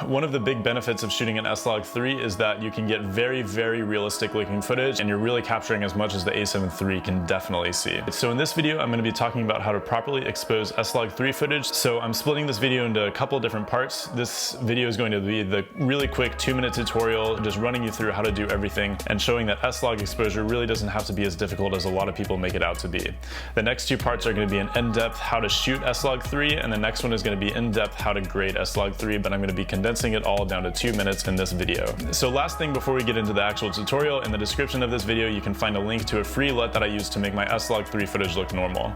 One of the big benefits of shooting an S-Log3 is that you can get very, very realistic looking footage, and you're really capturing as much as the A7 III can definitely see. So in this video, I'm going to be talking about how to properly expose S-Log3 footage. So I'm splitting this video into a couple different parts. This video is going to be the really quick 2-minute tutorial, just running you through how to do everything and showing that S-Log exposure really doesn't have to be as difficult as a lot of people make it out to be. The next two parts are going to be an in-depth how to shoot S-Log3, and the next one is going to be in-depth how to grade S-Log3, but I'm going to be condensing it all down to 2 minutes in this video. So last thing before we get into the actual tutorial, in the description of this video you can find a link to a free LUT that I use to make my S-Log3 footage look normal.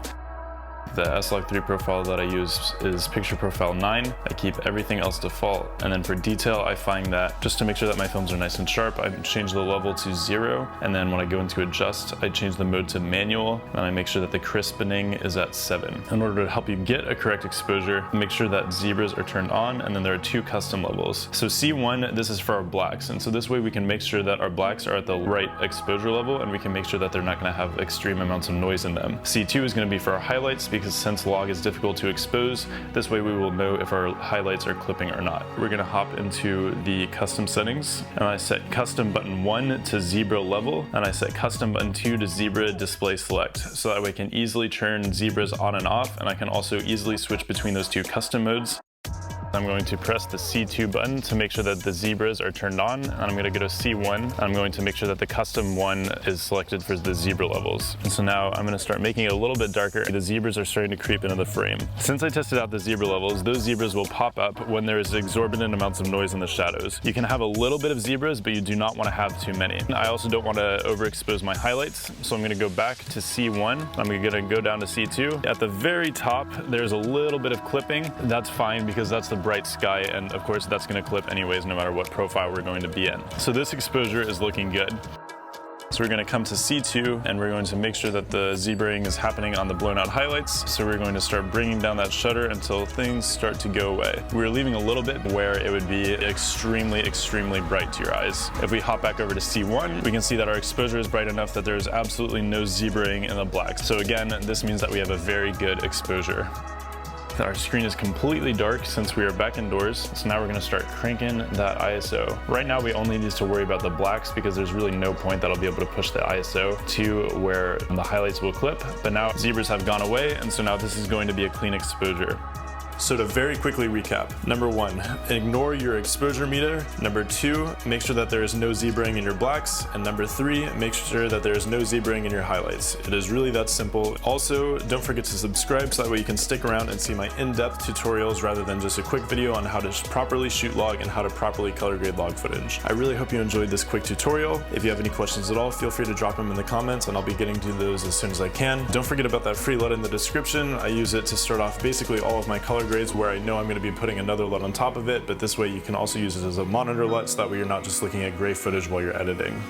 The S-Log3 profile that I use is picture profile 9. I keep everything else default, and then for detail I find that just to make sure that my films are nice and sharp, I change the level to 0, and then when I go into adjust I change the mode to manual, and I make sure that the crispening is at 7. In order to help you get a correct exposure, make sure that zebras are turned on, and then there are 2 custom levels. So C1, this is for our blacks, and so this way we can make sure that our blacks are at the right exposure level, and we can make sure that they're not going to have extreme amounts of noise in them. C2 is going to be for our highlights, because since log is difficult to expose, this way we will know if our highlights are clipping or not. We're going to hop into the custom settings, and I set custom button 1 to zebra level, and I set custom button 2 to zebra display select, so that way I can easily turn zebras on and off, and I can also easily switch between those 2 custom modes. I'm going to press the C2 button to make sure that the zebras are turned on, and I'm going to go to C1, and I'm going to make sure that the custom 1 is selected for the zebra levels. And so now I'm going to start making it a little bit darker. The zebras are starting to creep into the frame. Since I tested out the zebra levels, those zebras will pop up when there is exorbitant amounts of noise in the shadows. You can have a little bit of zebras, but you do not want to have too many. I also don't want to overexpose my highlights, so I'm going to go back to C1. I'm going to go down to C2. At the very top, there's a little bit of clipping. That's fine because that's the bright sky, and of course that's going to clip anyways no matter what profile we're going to be in. So this exposure is looking good. So we're going to come to C2, and we're going to make sure that the zebraing is happening on the blown out highlights. So we're going to start bringing down that shutter until things start to go away. We're leaving a little bit where it would be extremely, extremely bright to your eyes. If we hop back over to C1, we can see that our exposure is bright enough that there's absolutely no zebraing in the black. So again, this means that we have a very good exposure. Our screen is completely dark since we are back indoors, so now we're going to start cranking that ISO. Right now we only need to worry about the blacks because there's really no point that I'll be able to push the ISO to where the highlights will clip, but now zebras have gone away, and so now this is going to be a clean exposure. So to very quickly recap, number 1, ignore your exposure meter. Number 2, make sure that there is no zebraing in your blacks. And number 3, make sure that there is no zebraing in your highlights. It is really that simple. Also, don't forget to subscribe so that way you can stick around and see my in-depth tutorials rather than just a quick video on how to properly shoot log and how to properly color grade log footage. I really hope you enjoyed this quick tutorial. If you have any questions at all, feel free to drop them in the comments and I'll be getting to those as soon as I can. Don't forget about that free LUT in the description. I use it to start off basically all of my color grades where I know I'm going to be putting another LUT on top of it, but this way you can also use it as a monitor LUT so that way you're not just looking at gray footage while you're editing.